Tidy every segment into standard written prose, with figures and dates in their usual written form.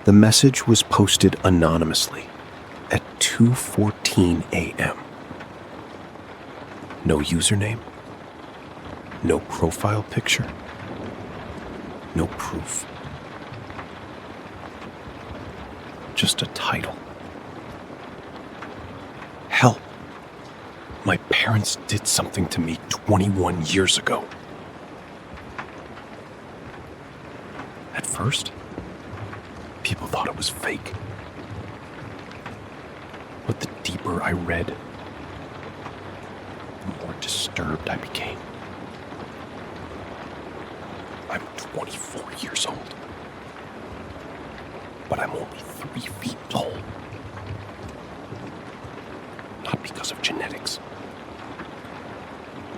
The message was posted anonymously at 2:14 a.m. No username, no profile picture, no proof. Just a title. Help. My parents did something to me 21 years ago. At first, people thought it was fake. But the deeper I read, the more disturbed I became. I'm 24 years old, but I'm only 3 feet tall. Not because of genetics.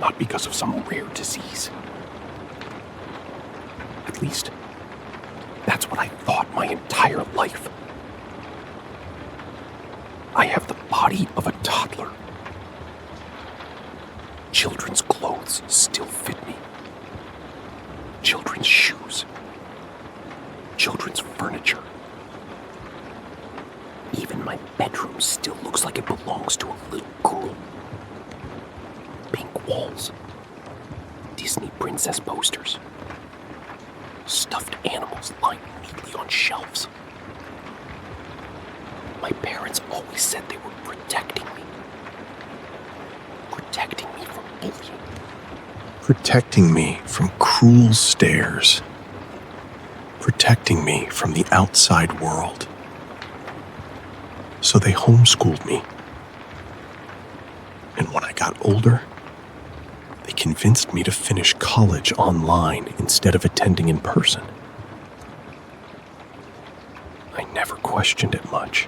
Not because of some rare disease. At least, that's what I thought my entire life. I have the body of a toddler. Children's clothes still fit me. Children's shoes. Children's furniture. Even my bedroom still looks like it belongs to a little girl. Pink walls. Disney princess posters. Stuffed animals lying neatly on shelves. My parents always said they were protecting me. Protecting me from bullying. Protecting me from cruel stares. Protecting me from the outside world. So they homeschooled me. And when I got older, they convinced me to finish college online instead of attending in person. I never questioned it much.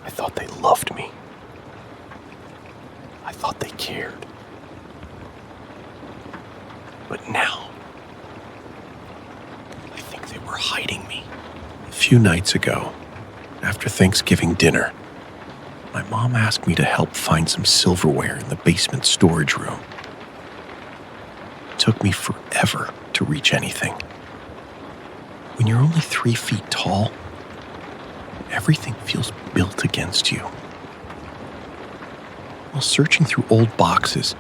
I thought they loved me. I thought they cared. But now, I think they were hiding me. A few nights ago, after Thanksgiving dinner, my mom asked me to help find some silverware in the basement storage room. It took me forever to reach anything. When you're only 3 feet tall, everything feels built against you. While searching through old boxes,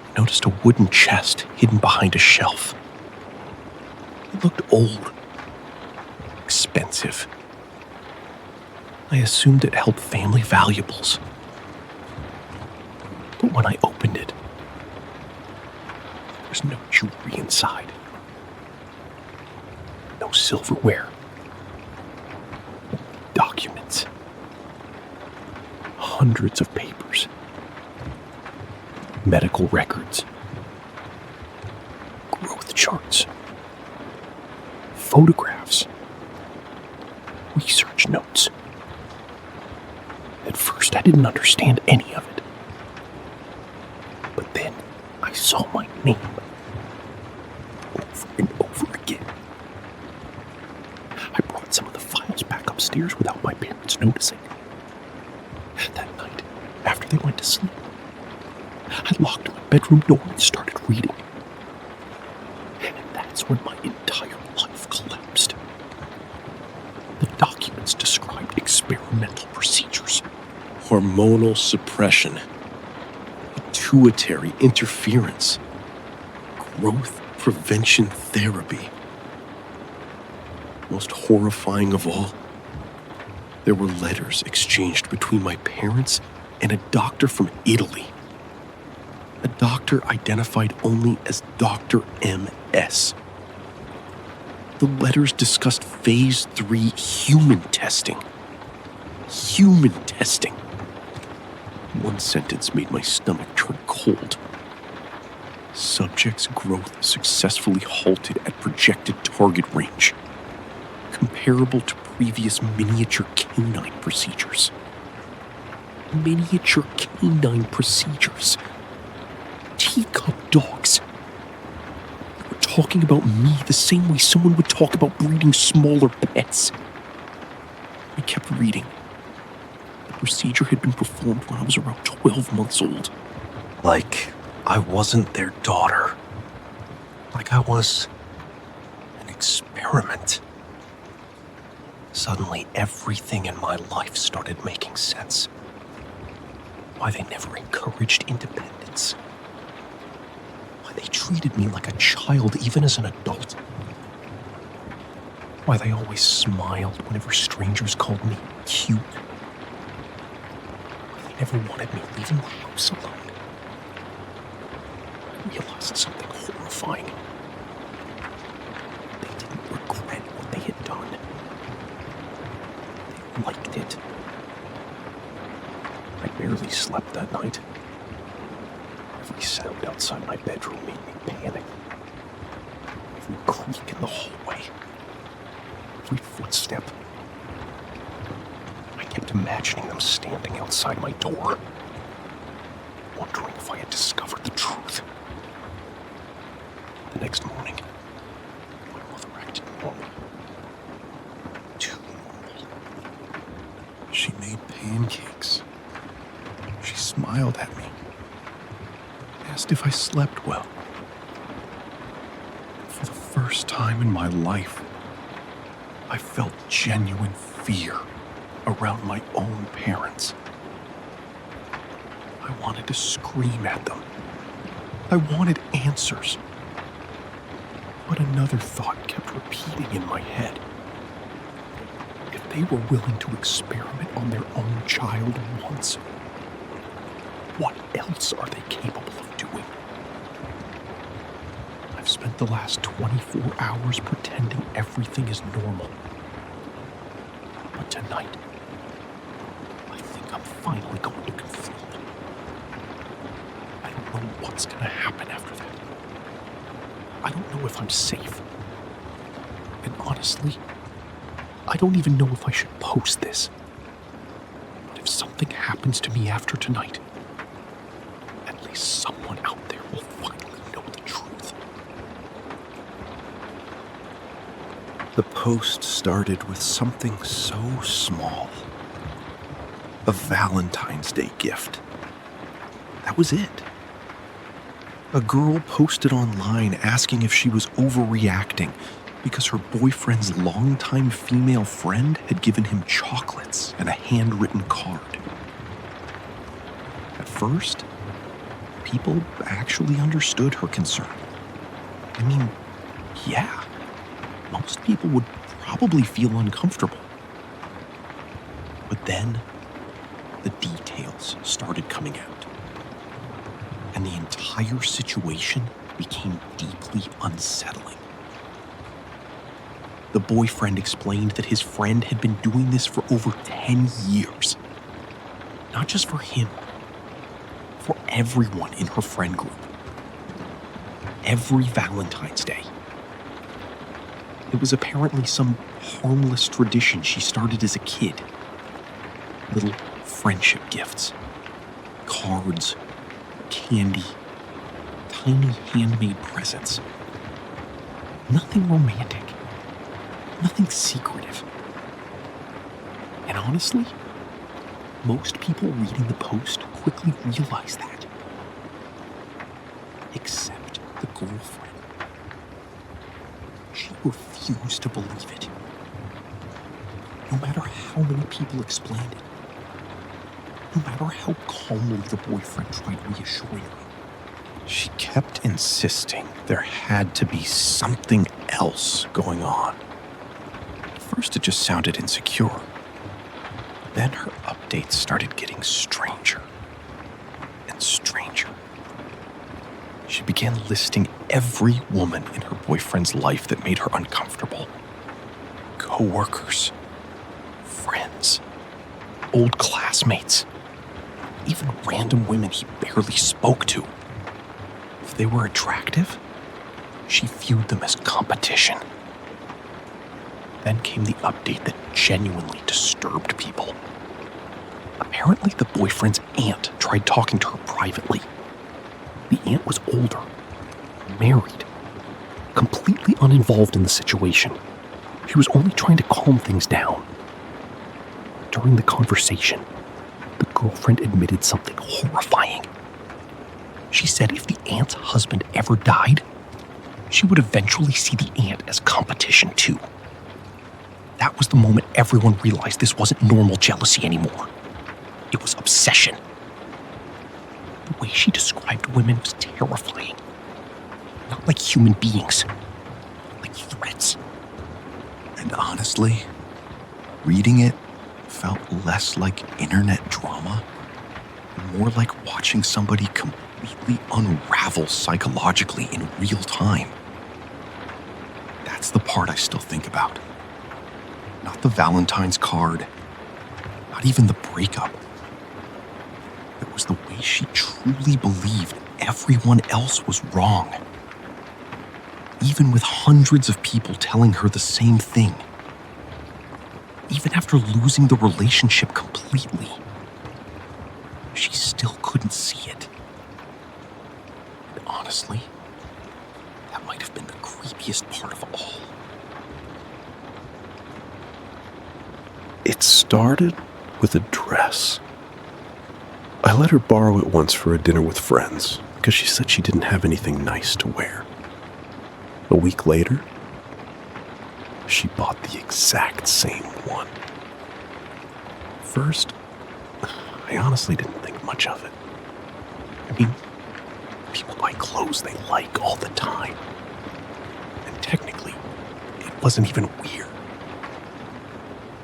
I noticed a wooden chest hidden behind a shelf. It looked old, expensive. I assumed it held family valuables. But when I opened it, there was no jewelry inside. No silverware. Documents. Hundreds of papers. Medical records. Growth charts. Photographs. Research notes. At first, I didn't understand any of it. But then, I saw my name over and over again. I brought some of the files back upstairs without my parents noticing. That night, after they went to sleep, I locked my bedroom door and started reading. And that's when my entire life collapsed. The documents described experimental procedures, hormonal suppression, pituitary interference, growth prevention therapy. Most horrifying of all, there were letters exchanged between my parents and a doctor from Italy. A doctor identified only as Dr. M.S. The letters discussed Phase 3 human testing. Human testing. One sentence made my stomach turn cold. Subject's growth successfully halted at projected target range, comparable to previous miniature canine procedures. Miniature canine procedures. Teacup dogs. They were talking about me the same way someone would talk about breeding smaller pets. I kept reading. The procedure had been performed when I was around 12 months old. Like I wasn't their daughter. Like I was an experiment. Suddenly, everything in my life started making sense. Why they never encouraged independence. Why they treated me like a child even as an adult. Why they always smiled whenever strangers called me cute. Why they never wanted me leaving the house alone. I realized something horrifying. They didn't regret what they had done. They liked it. I barely slept that night. Every sound outside my bedroom made me panic. Every creak in the hallway. Every footstep. I kept imagining them standing outside my door, wondering if I had discovered the truth. The next morning, my mother acted normal. Too normal. She made pancakes. She smiled at me, asked if I slept well. And for the first time in my life, I felt genuine fear around my own parents. I wanted to scream at them. I wanted answers. But another thought kept repeating in my head. If they were willing to experiment on their own child once, what else are they capable of doing? I've spent the last 24 hours pretending everything is normal. But tonight, I think I'm finally going to confront them. I don't know what's going to happen after that. I don't know if I'm safe. And honestly, I don't even know if I should post this. But if something happens to me after tonight, at least someone out there will finally know the truth. The post started with something so small. A Valentine's Day gift. That was it. A girl posted online asking if she was overreacting because her boyfriend's longtime female friend had given him chocolates and a handwritten card. At first, people actually understood her concern. I mean, yeah, most people would probably feel uncomfortable. But then, the details started coming out. And the entire situation became deeply unsettling. The boyfriend explained that his friend had been doing this for over 10 years. Not just for him, for everyone in her friend group. Every Valentine's Day. It was apparently some harmless tradition she started as a kid. Little friendship gifts, cards, candy, tiny handmade presents. Nothing romantic, nothing secretive. And honestly, most people reading the post quickly realized that. Except the girlfriend. She refused to believe it. No matter how many people explained it, no matter how calmly the boyfriend tried reassuring her, she kept insisting there had to be something else going on. At first, it just sounded insecure. Then her updates started getting stranger and stranger. She began listing every woman in her boyfriend's life that made her uncomfortable. Co-workers, friends, old classmates, even random women he barely spoke to. If they were attractive, she viewed them as competition. Then came the update that genuinely disturbed people. Apparently, the boyfriend's aunt tried talking to her privately. The aunt was older, married, completely uninvolved in the situation. She was only trying to calm things down. During the conversation, the girlfriend admitted something horrifying. She said if the aunt's husband ever died, she would eventually see the aunt as competition too. That was the moment everyone realized this wasn't normal jealousy anymore. It was obsession. The way she described women was terrifying. Not like human beings, like threats. And honestly, reading it felt less like internet drama, and more like watching somebody completely unravel psychologically in real time. That's the part I still think about. Not the Valentine's card, not even the breakup. It was the way she truly believed everyone else was wrong. Even with hundreds of people telling her the same thing. Even after losing the relationship completely, she still couldn't see it. And honestly, that might have been the creepiest part of all. It started with a dress. I let her borrow it once for a dinner with friends because she said she didn't have anything nice to wear. A week later, she bought the exact same one. First, I honestly didn't think much of it. I mean, people buy clothes they like all the time. And technically, it wasn't even weird.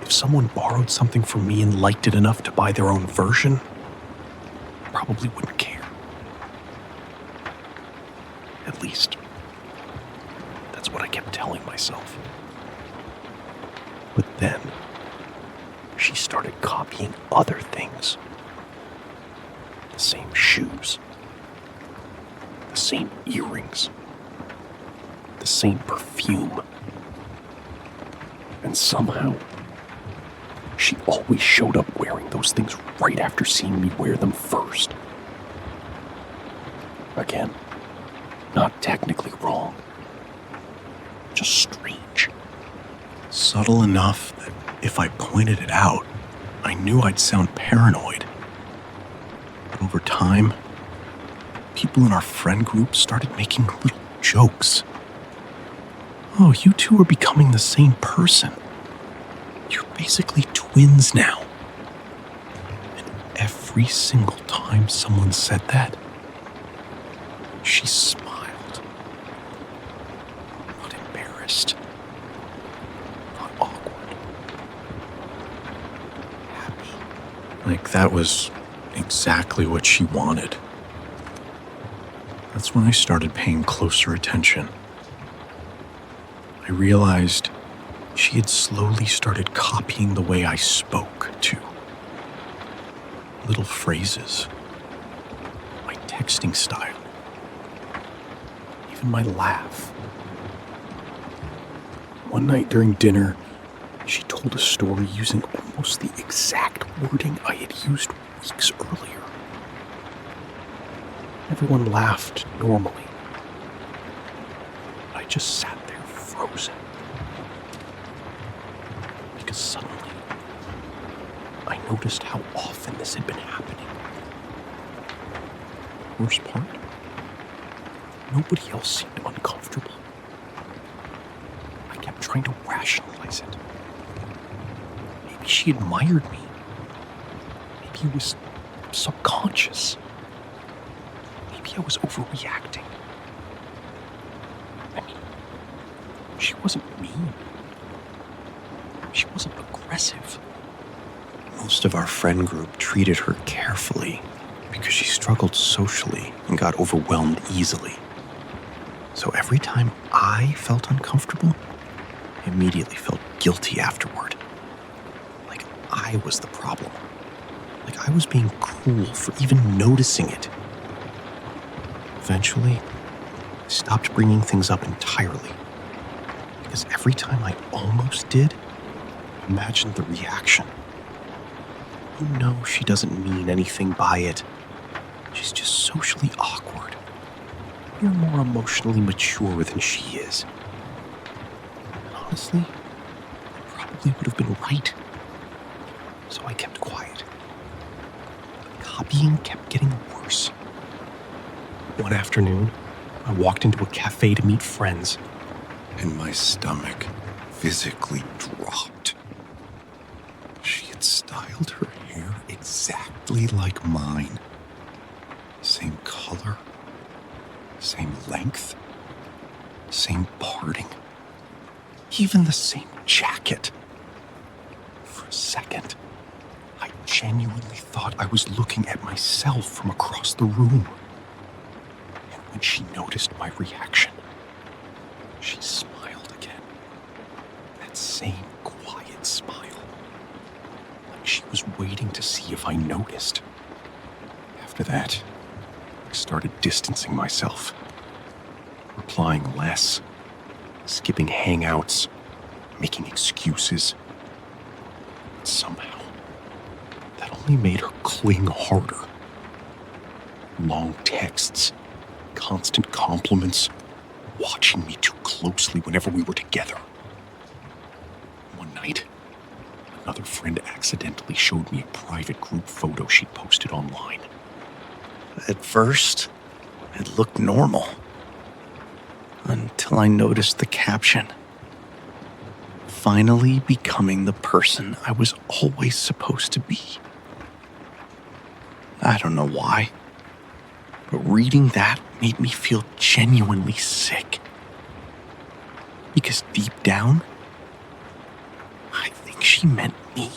If someone borrowed something from me and liked it enough to buy their own version, I probably wouldn't care. At least, that's what I kept telling myself. But then, she started copying other things. The same shoes. The same earrings. The same perfume. And somehow, she always showed up wearing those things right after seeing me wear them first. Again, not technically wrong. Just strange. Subtle enough that if I pointed it out, I knew I'd sound paranoid. But over time, people in our friend group started making little jokes. Oh, you two are becoming the same person. You're basically twins now. And every single time someone said that, she smiled. Not embarrassed. Not awkward. Happy. Like that was exactly what she wanted. That's when I started paying closer attention. I realized she had slowly started copying the way I spoke, too. Little phrases, my texting style, even my laugh. One night during dinner, she told a story using almost the exact wording I had used weeks earlier. Everyone laughed normally. I just sat there frozen. Because suddenly, I noticed how often this had been happening. Worst part, nobody else seemed uncomfortable. I kept trying to rationalize it. Maybe she admired me. Maybe it was subconscious. Maybe I was overreacting. I mean, she wasn't mean. She wasn't aggressive. Most of our friend group treated her carefully because she struggled socially and got overwhelmed easily. So every time I felt uncomfortable, I immediately felt guilty afterward. Like I was the problem. Like I was being cruel for even noticing it. Eventually, I stopped bringing things up entirely. Because every time I almost did, I imagined the reaction. You know she doesn't mean anything by it. She's just socially awkward. You're more emotionally mature than she is. And honestly, I probably would have been right. So I kept quiet. But copying kept getting worse. One afternoon, I walked into a cafe to meet friends. And my stomach physically dropped. exactly like mine. Same color, same length, same parting, even the same jacket. For a second, I genuinely thought I was looking at myself from across the room. And when she noticed my reaction, she smiled again. That same quiet smile. Like she was waiting to see if I noticed. After that, I started distancing myself, replying less, skipping hangouts, making excuses. But somehow, that only made her cling harder. Long texts, constant compliments, watching me too closely whenever we were together. One night, another friend accidentally showed me a private group photo she'd posted online. At first, it looked normal. Until I noticed the caption. Finally becoming the person I was always supposed to be. I don't know why, but reading that made me feel genuinely sick. Because deep down, I think she meant me.